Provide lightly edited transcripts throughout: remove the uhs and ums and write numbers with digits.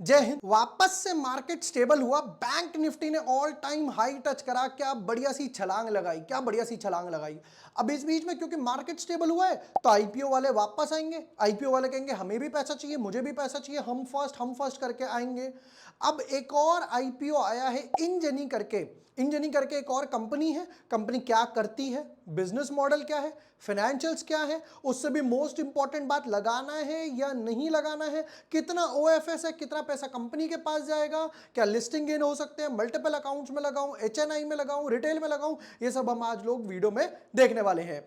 जय हिंद। वापस से मार्केट स्टेबल हुआ, बैंक निफ्टी ने ऑल टाइम हाई टच करा, क्या बढ़िया सी छलांग लगाई, क्या बढ़िया सी छलांग लगाई। अब इस बीच में क्योंकि मार्केट स्टेबल हुआ है तो आईपीओ वाले वापस आएंगे, आईपीओ वाले कहेंगे हमें भी पैसा चाहिए, मुझे भी पैसा चाहिए, हम फर्स्ट करके आएंगे। अब एक और आईपीओ आया है इंजनी करके, इंजनी करके एक और कंपनी है। कंपनी क्या करती है, बिजनेस मॉडल क्या है, फाइनेंशियल्स क्या है, उससे भी मोस्ट इंपॉर्टेंट बात लगाना है या नहीं लगाना है, कितना ओएफएस है, कितना पैसा कंपनी के पास जाएगा, क्या लिस्टिंग गेन हो सकते हैं, मल्टीपल अकाउंट्स में लगाऊं, एचएनआई में लगाऊं, रिटेल में लगाऊं, ये सब हम आज लोग वीडियो में देखने वाले हैं।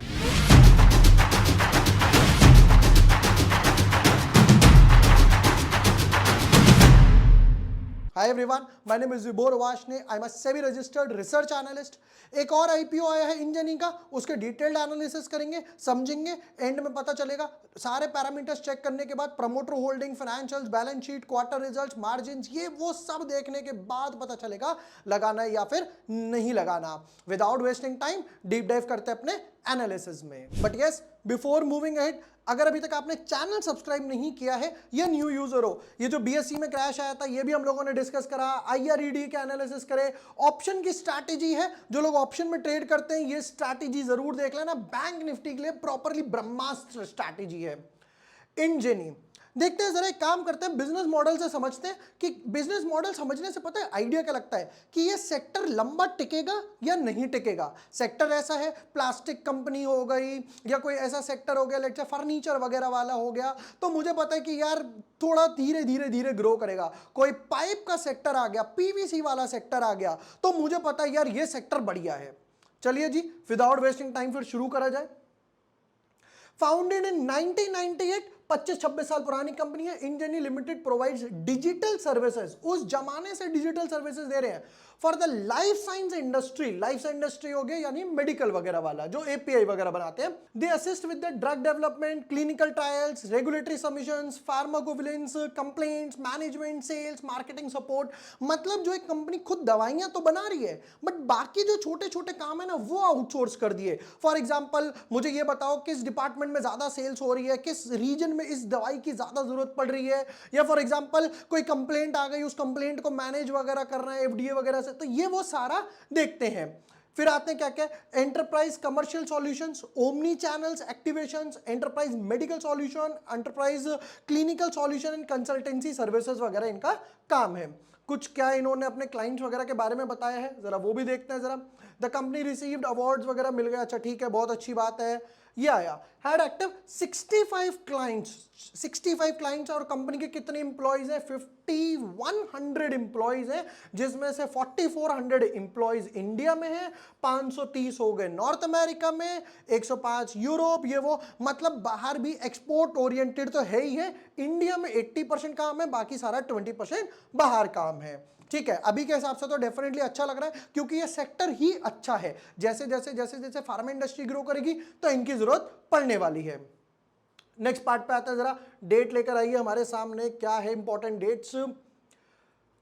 Hi everyone, my name is Vibhor Varshney, I am a SEBI registered research analyst. एक और आईपीओ आया है इंजनी का, उसके डिटेल्ड एनालिसिस करेंगे, समझेंगे, एंड में पता चलेगा। सारे पैरामीटर्स चेक करने के बाद promoter holding, financials, balance sheet, quarter results, margins, ये वो सब देखने के बाद पता चलेगा लगाना है या फिर नहीं लगाना। Without wasting time deep dive करते हैं अपने एनालिसिस में। But yes, before moving ahead, अगर अभी तक आपने चैनल सब्सक्राइब नहीं किया है या न्यू यूजर हो, ये जो बीएससी में क्रैश आया था ये भी हम लोगों ने डिस्कस करा, आईआरईडी के एनालिसिस करे, ऑप्शन की स्ट्रैटेजी है, जो लोग ऑप्शन में ट्रेड करते हैं ये स्ट्रैटेजी जरूर देख लेना। बैंक निफ्टी के लिए प्रॉपरली ब्रह्मास्त्र स्ट्रैटेजी है इंजनी। देखते हैं जरा, एक काम करते हैं, बिजनेस मॉडल से समझते हैं कि बिजनेस मॉडल समझने से पता है आइडिया क्या लगता है कि ये सेक्टर लंबा टिकेगा या नहीं टिकेगा। सेक्टर ऐसा है, प्लास्टिक कंपनी हो गई या कोई ऐसा सेक्टर हो गया, लेट्स से फर्नीचर वगैरह वाला हो गया, तो मुझे पता है कि यार थोड़ा धीरे धीरे धीरे ग्रो करेगा। कोई पाइप का सेक्टर आ गया, पीवीसी वाला सेक्टर आ गया, तो मुझे पता है यार ये सेक्टर बढ़िया है। चलिए जी, विदाउट वेस्टिंग टाइम फिर शुरू करा जाए। फाउंडेड इन 1998, 25-26 साल पुरानी कंपनी है। इंजनी लिमिटेड प्रोवाइड्स डिजिटल सर्विसेज, उस जमाने से डिजिटल सर्विसेज दे रहे हैं for the life science industry. Life science industry हो गया यानी मेडिकल वगैरह वाला, जो एपीआई वगैरह बनाते हैं। They assist with the drug development, clinical trials, regulatory submissions, pharmacovigilance, complaints, management, sales, marketing support. मतलब जो एक कंपनी खुद दवाइयां तो बना रही है बट बाकी जो छोटे छोटे काम है ना वो आउटसोर्स कर दिए। फॉर एग्जाम्पल, मुझे ये बताओ किस डिपार्टमेंट में ज्यादा सेल्स हो रही है, किस रीजन में इस दवाई की ज्यादा जरूरत पड़ रही है, या फॉर एग्जांपल कोई कंप्लेंट आ गई, उस कंप्लेंट को मैनेज वगैरह करना है एफडीए वगैरह से, तो ये वो सारा देखते हैं। फिर आते हैं क्या क्या, enterprise commercial solutions, omni channels activations, enterprise medical solution, enterprise clinical solution and consultancy services वगैरह इनका काम है। कुछ क्या इन्होंने अपने क्लाइंट्स वगैरह के बारे में बताया है, जरा वो भी देखते हैं। जरा द कंपनी रिसीव्ड अवार्ड्स वगैरह मिल गए, अच्छा ठीक है, बहुत अच्छी बात है। ये आया, हैड एक्टिव 65 क्लाइंट्स, 65 क्लाइंट्स, और कंपनी के कितने इंप्लॉइज हैं, 5100 इंप्लॉइज हैं, जिसमें से 4400 इंप्लॉइज इंडिया में हैं, 530 हो गए नॉर्थ अमेरिका में, 105 यूरोप, ये वो, मतलब बाहर भी एक्सपोर्ट ओरिएंटेड तो है ही है। इंडिया में 80% काम है, बाकी सारा 20% बाहर काम है। ठीक है, अभी के हिसाब से तो डेफिनेटली अच्छा लग रहा है क्योंकि ये सेक्टर ही अच्छा है। जैसे जैसे जैसे जैसे फार्मा इंडस्ट्री ग्रो करेगी तो इनकी जरूरत पड़ने वाली है। नेक्स्ट पार्ट पे आते हैं, जरा डेट लेकर आइए हमारे सामने, क्या है इंपॉर्टेंट डेट्स।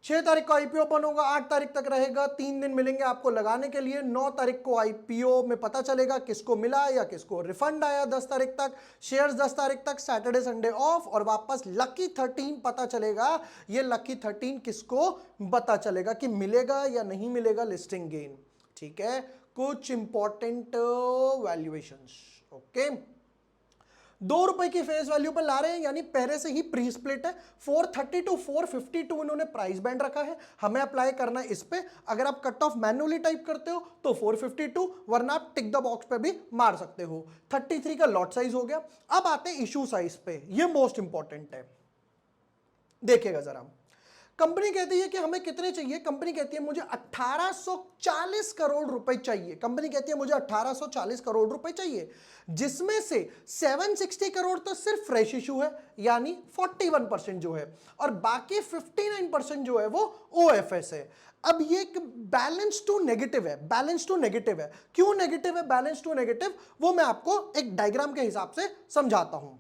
6 तारीख को आईपीओ ओपन होगा, 8 तारीख तक रहेगा, 3 दिन मिलेंगे आपको लगाने के लिए। 9 तारीख को आईपीओ में पता चलेगा किसको मिला या किसको रिफंड आया। 10 तारीख तक शेयर्स, 10 तारीख तक सैटरडे संडे ऑफ, और वापस लकी 13 पता चलेगा। ये लकी 13 किसको पता चलेगा कि मिलेगा या नहीं मिलेगा लिस्टिंग गेन। ठीक है, कुछ इंपॉर्टेंट वैल्यूएशंस। ओके, ₹2 की फेस वैल्यू पर ला रहे हैं, यानी पहले से ही प्री स्प्लिट है। 430 टू 452 इन्होंने प्राइस बैंड रखा है, हमें अप्लाई करना है इस पे। अगर आप कट ऑफ मैन्युअली टाइप करते हो तो 452, वरना आप टिक द बॉक्स पे भी मार सकते हो। 33 का लॉट साइज हो गया। अब आते हैं इशू साइज पे, ये मोस्ट इंपॉर्टेंट है, देखिएगा जरा। कंपनी कहती है कि हमें कितने चाहिए, कंपनी कहती है मुझे 1840 करोड़ रुपए चाहिए। कंपनी कहती है मुझे 1840 करोड़ रुपए चाहिए, जिसमें से 760 करोड़ तो सिर्फ फ्रेश इशू है, यानी 41% जो है, और बाकी 59% जो है वो ओएफएस है। अब ये एक बैलेंस टू नेगेटिव है, बैलेंस टू नेगेटिव है। क्यों नेगेटिव है, बैलेंस टू नेगेटिव, वो मैं आपको एक डायग्राम के हिसाब से समझाता हूं।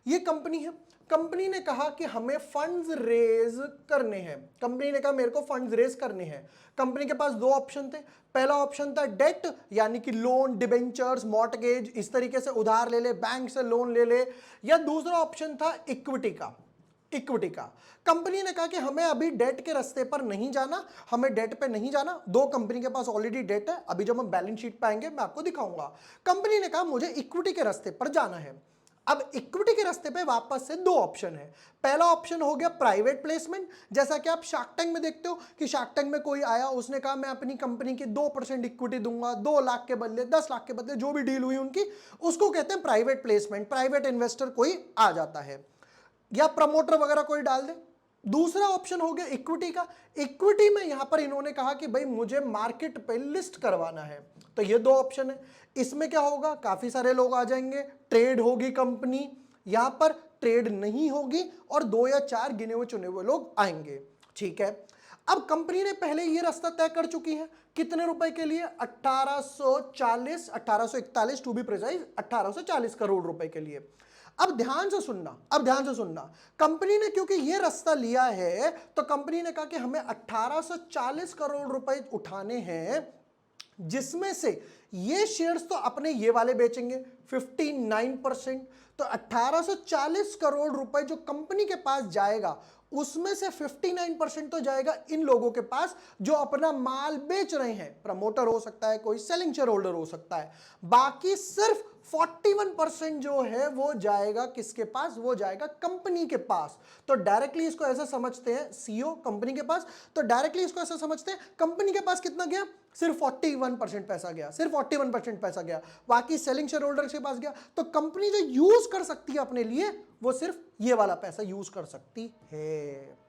ये कंपनी है, कंपनी ने कहा कि हमें फंड्स रेज करने हैं, कंपनी ने कहा मेरे को फंड्स रेज करने हैं। कंपनी के पास दो ऑप्शन थे, पहला ऑप्शन था डेट यानी कि लोन, डिबेंचर्स, मॉर्टगेज, इस तरीके से उधार ले ले, बैंक से लोन ले ले, या दूसरा ऑप्शन था इक्विटी का। इक्विटी का कंपनी ने कहा कि हमें अभी डेट के रास्ते पर नहीं जाना, हमें डेट पे नहीं जाना। दो कंपनी के पास ऑलरेडी डेट है, अभी जब हम बैलेंस शीट पे आएंगे मैं आपको दिखाऊंगा। कंपनी ने कहा मुझे इक्विटी के रास्ते पर जाना है। अब इक्विटी के रास्ते पे वापस से दो ऑप्शन है। पहला ऑप्शन हो गया प्राइवेट प्लेसमेंट, जैसा कि आप शार्क टैंक में देखते हो कि शार्क टैंक में कोई आया, उसने कहा मैं अपनी कंपनी की 2% इक्विटी दूंगा, 2 लाख के बदले, 10 लाख के बदले, जो भी डील हुई उनकी, उसको कहते हैं प्राइवेट प्लेसमेंट। प्राइवेट इन्वेस्टर कोई आ जाता है या प्रमोटर वगैरह कोई डाल दे। दूसरा ऑप्शन हो गया इक्विटी का। इक्विटी में यहां पर इन्होंने कहा कि भाई मुझे मार्केट पे लिस्ट करवाना है। तो ये दो ऑप्शन है। इसमें क्या होगा, काफी सारे लोग आ जाएंगे, ट्रेड होगी कंपनी, यहां पर ट्रेड नहीं होगी और 2 या 4 गिने हुए चुने हुए लोग आएंगे। ठीक है, अब कंपनी ने पहले ये रास्ता तय कर चुकी है, कितने रुपए के लिए, 1840, 1841 टू बी प्रिसाइज, 1840 करोड़ रुपए के लिए। अब ध्यान से सुनना, अब ध्यान से सुनना, कंपनी ने क्योंकि ये रास्ता लिया है तो कंपनी ने कहा कि हमें 1840 करोड़ रुपए उठाने हैं, जिसमें से ये शेयर्स तो अपने ये वाले बेचेंगे 59%। तो 1840 करोड़ रुपए जो कंपनी के पास जाएगा उसमें से 59% तो जाएगा इन लोगों के पास जो अपना माल बेच रहे हैं। प्रमोटर हो सकता है, कोई सेलिंग शेयर होल्डर हो सकता है। बाकी सिर्फ 41% जो है वो जाएगा किसके पास, वो जाएगा कंपनी के पास। तो डायरेक्टली इसको ऐसा समझते हैं, सीईओ कंपनी के पास, तो डायरेक्टली इसको ऐसा समझते हैं कंपनी के पास कितना गया, सिर्फ 41% पैसा गया, सिर्फ 41% पैसा गया, बाकी सेलिंग शेयर होल्डर के पास गया। तो कंपनी जो यूज कर सकती है अपने लिए वो सिर्फ ये वाला पैसा यूज कर सकती है।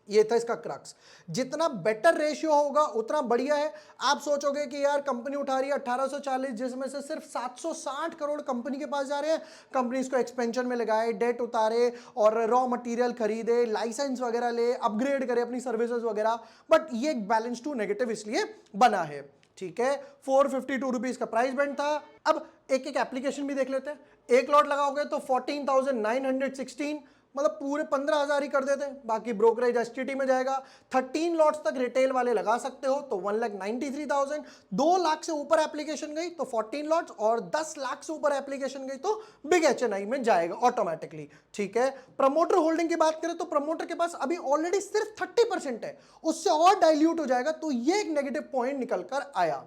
ये था इसका क्रक्स। जितना बेटर रेशियो होगा उतना बढ़िया है। आप सोचोगे कि यार कंपनी उठा रही है 1840, जिसमें से सिर्फ 760 करोड़ कंपनी के पास जा रहे हैं, कंपनी इसको एक्सपेंशन में लगाए, डेट उतारे और रॉ मटेरियल खरीदे, लाइसेंस वगैरह ले, अपग्रेड करे अपनी सर्विसेज वगैरह, बट ये एक बैलेंस टू नेगेटिव इसलिए बना है। ठीक है, 452 रुपीज का प्राइस बैंड था। अब एक एक एप्लीकेशन भी देख लेते हैं। एक लॉट लगाओगे तो 14,916, मतलब पूरे 15,000 ही कर देते हैं, बाकी ब्रोकरेज एसटीटी में जाएगा। 13 लॉट्स तक रिटेल वाले लगा सकते हो तो 1,93,000। 2 लाख से ऊपर एप्लीकेशन गई तो 14 लॉट्स, और 10 लाख से ऊपर एप्लीकेशन गई तो बिग एचएनआई में जाएगा ऑटोमेटिकली। ठीक है, प्रमोटर होल्डिंग की बात करें तो प्रमोटर के पास अभी ऑलरेडी सिर्फ 30% है, उससे और डाइल्यूट हो जाएगा, तो ये एक नेगेटिव पॉइंट निकल कर आया।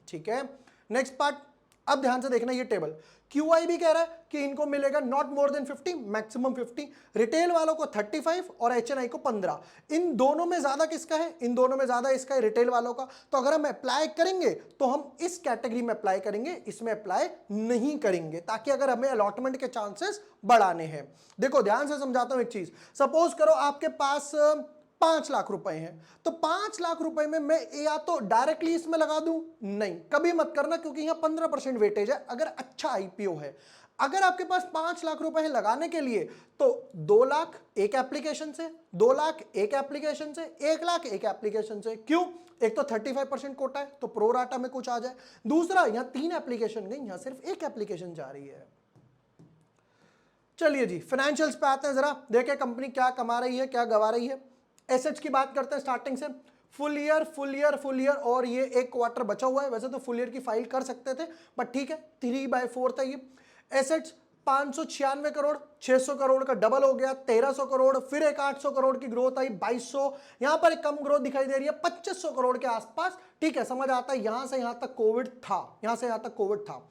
ठीक है, नेक्स्ट पार्ट, अब ध्यान से देखना ये टेबल। QI भी कह रहा है कि इनको मिलेगा not more than 50, maximum 50, retail वालों को 35 और HNI को 15। इन दोनों में ज्यादा किसका है, इन दोनों में ज्यादा इसका है रिटेल वालों का। तो अगर हम अप्लाई करेंगे तो हम इस कैटेगरी में अप्लाई करेंगे, इसमें अप्लाई नहीं करेंगे, ताकि अगर हमें अलॉटमेंट के चांसेस बढ़ाने हैं। देखो ध्यान से समझाता हूं एक चीज। सपोज करो आपके पास 5 लाख रुपए हैं, तो 5 लाख रुपए में मैं या तो डायरेक्टली इसमें लगा दूं, नहीं कभी मत करना, क्योंकि यहां 15% वेटेज है अगर अच्छा आईपीओ है। अगर आपके पास 5 लाख रुपए है लगाने के लिए तो 2 लाख एक एप्लीकेशन से, 2 लाख एक एप्लीकेशन से, 1 लाख एक एप्लीकेशन से। क्यों, एक तो 35% कोटा है तो प्रो राटा में कुछ आ जाए, दूसरा यहां 3 एप्लीकेशन गई, यहां सिर्फ एक एप्लीकेशन जा रही है। चलिए जी फाइनेंशियल्स पे आते हैं, जरा देखें कंपनी क्या कमा रही है क्या गवा रही है। एसेट्स की बात करते हैं स्टार्टिंग से, फुल ईयर और ये एक क्वार्टर बचा हुआ है। वैसे तो फुल ईयर की फाइल कर सकते थे बट ठीक है, 3/4 था ये। एसेट्स 596 करोड़, 600 करोड़ का डबल हो गया, 1300 करोड़, फिर एक 800 करोड़ की ग्रोथ आई, 2200। यहां पर एक कम ग्रोथ दिखाई दे रही है 2500 करोड़ के आसपास। ठीक है, समझ आता है, यहां से यहां तक कोविड था, यहां से यहां तक कोविड था,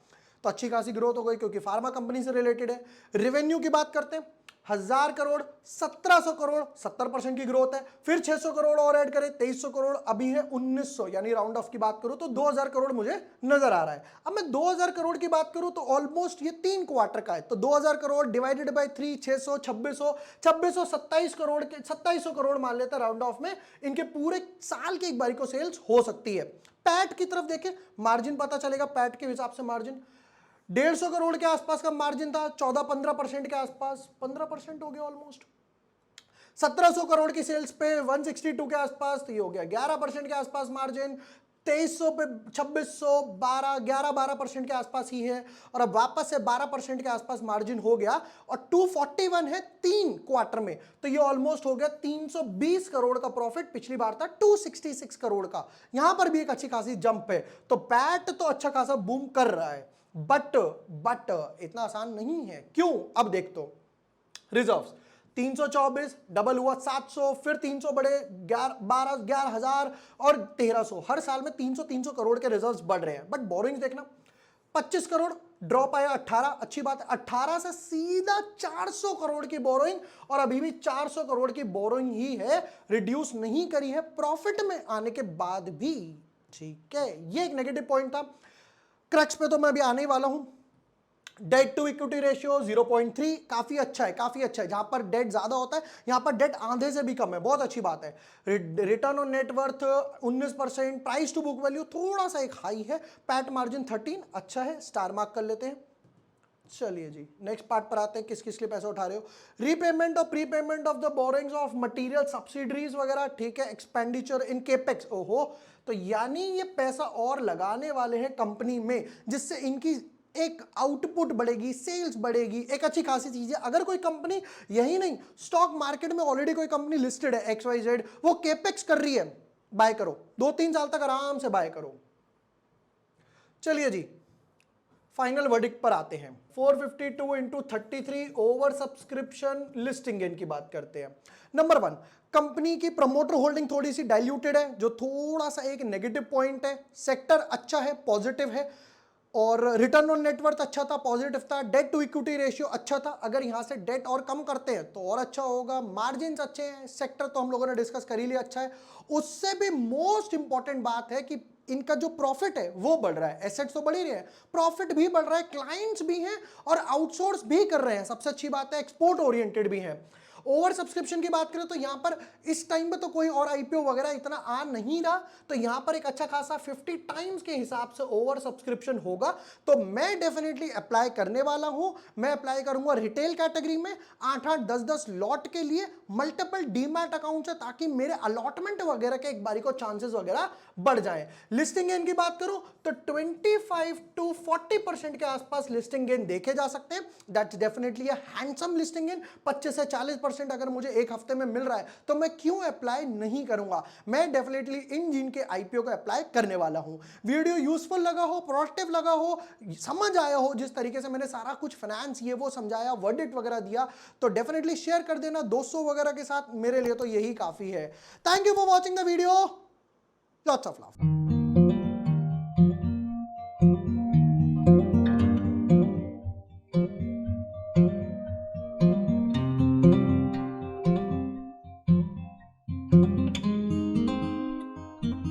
तो अच्छी खासी ग्रोथ हो गई क्योंकि फार्मा कंपनी से रिलेटेड है। रेवेन्यू की बात करते हैं, 1000 करोड़, 1700 करोड़, 70% की ग्रोथ है। फिर 600 करोड़ और ऐड करें, 2300 करोड़, अभी है 1900, यानी राउंड ऑफ की बात करूं तो 2000 करोड़ मुझे नजर आ रहा है। अब मैं 2000 करोड़ की बात करूं तो ऑलमोस्ट ये 3 क्वार्टर का है, तो 2000 करोड़ डिवाइडेड बाय 3, 600, 2600, 2727 करोड़ के 2700 करोड़ मान लेते हैं राउंड ऑफ में, इनके पूरे साल की एक बारी को सेल्स हो सकती है। पैट की तरफ देखें, मार्जिन पता चलेगा, पैट के हिसाब से मार्जिन 150 करोड़ के आसपास का मार्जिन था, 14-15% के आसपास, 15% हो गया ऑलमोस्ट। 1700 करोड़ की सेल्स पे 162 के आसपास, तो ये हो गया 11% के आसपास मार्जिन। 2300 पे 2600, 11-12% के आसपास ही है और अब वापस से 12% के आसपास मार्जिन हो गया और 241 है 3 क्वार्टर में, तो ये ऑलमोस्ट हो गया 320 करोड़ का प्रॉफिट। पिछली बार था 266 करोड़ का, यहां पर भी एक अच्छी खासी जंप है। तो पैट तो अच्छा खासा बूम कर रहा है, बट इतना आसान नहीं है। क्यों? अब देख तो रिजर्व्स 324 डबल हुआ 700, फिर 300 बढ़े 11,000 और 1300। हर साल में 300 करोड़ के रिजर्व्स बढ़ रहे हैं, बट बोरिंग देखना 25 करोड़ ड्रॉप आया 18, अच्छी बात है। 18 से सीधा 400 करोड़ की बोरोइंग और अभी भी 400 करोड़ की बोरोइंग ही है, रिड्यूस नहीं करी है प्रॉफिट में आने के बाद भी। ठीक है, ये एक नेगेटिव पॉइंट था। क्रक्स पे तो मैं अभी आने ही वाला हूं। डेट टू इक्विटी रेशियो 0.3 काफी अच्छा है, काफी अच्छा है। जहां पर डेट ज्यादा होता है यहां पर डेट आधे से भी कम है, बहुत अच्छी बात है। Return on net worth 19%, price to book value थोड़ा सा एक हाई है, पैट मार्जिन 13 अच्छा है, स्टार मार्क कर लेते हैं। चलिए जी, नेक्स्ट पार्ट पर आते हैं, किस किस लिए पैसे उठा रहे हो। रीपेमेंट और prepayment of the borings of material subsidiaries वगैरह, ठीक है। एक्सपेंडिचर इन केपेक्स, ओहो, तो यानी ये पैसा और लगाने वाले हैं कंपनी में, जिससे इनकी एक आउटपुट बढ़ेगी, सेल्स बढ़ेगी, एक अच्छी खासी चीज है। अगर कोई कंपनी, यही नहीं, स्टॉक मार्केट में ऑलरेडी कोई कंपनी लिस्टेड है XYZ, वो केपेक्स कर रही है, बाय करो, 2-3 साल तक आराम से बाय करो। चलिए जी, फाइनल वर्डिक्ट पर आते हैं। 452 into 33 over subscription listing gain की बात करते हैं। नंबर 1, कंपनी की प्रमोटर होल्डिंग थोड़ी सी डाइल्यूटेड है, जो थोड़ा सा एक नेगेटिव पॉइंट है। सेक्टर अच्छा है, पॉजिटिव है, और रिटर्न ऑन नेटवर्थ अच्छा था, पॉजिटिव था। डेट टू इक्विटी रेशियो अच्छा था, अगर यहां से डेट और कम करते हैं तो और अच्छा होगा। मार्जिन्स अच्छे हैं, सेक्टर तो हम लोगों ने डिस्कस कर ही लिया, अच्छा है। उससे भी मोस्ट इंपॉर्टेंट बात है कि इनका जो प्रॉफिट है वो बढ़ रहा है। एसेट्स तो बढ़ ही रहे हैं, प्रॉफिट भी बढ़ रहा है, क्लाइंट्स भी हैं और आउटसोर्स भी कर रहे हैं, सबसे अच्छी बात है, एक्सपोर्ट ओरिएंटेड भी है। ओवर सब्सक्रिप्शन की बात करें तो यहां पर इस टाइम पे तो कोई और आईपीओ वगैरह इतना आ नहीं रहा, तो यहां पर एक अच्छा खासा 50 टाइम्स के हिसाब से ओवर सब्सक्रिप्शन होगा। तो मैं डेफिनेटली अप्लाई करने वाला हूं। मैं अप्लाई करूंगा रिटेल कैटेगरी में 8-8, 10-10 लॉट के लिए, मल्टीपल डीमैट अकाउंट से, ताकि मेरे अलॉटमेंट वगैरह के एक बारी को चांसेस वगैरह बढ़ जाए। लिस्टिंग गेन की बात करूं तो 25 to 40% के आसपास लिस्टिंग गेन देखे जा सकते हैं। That's definitely a handsome listing gain. 25 से 40% अगर मुझे एक हफ्ते में मिल रहा है तो मैं क्यों अप्लाई नहीं करूंगा। मैं डेफिनेटली इन जिन के आईपीओ को अप्लाई करने वाला हूं। वीडियो यूजफुल लगा हो, प्रोडक्टिव लगा हो, समझ आया हो, जिस तरीके से मैंने सारा कुछ फाइनेंस ये वो समझाया, वर्डिक्ट वगैरह दिया, तो डेफिनेटली शेयर कर देना दोस्तों वगैरह के साथ, मेरे लिए तो यही काफी है। Thank you for watching the video, lots of love.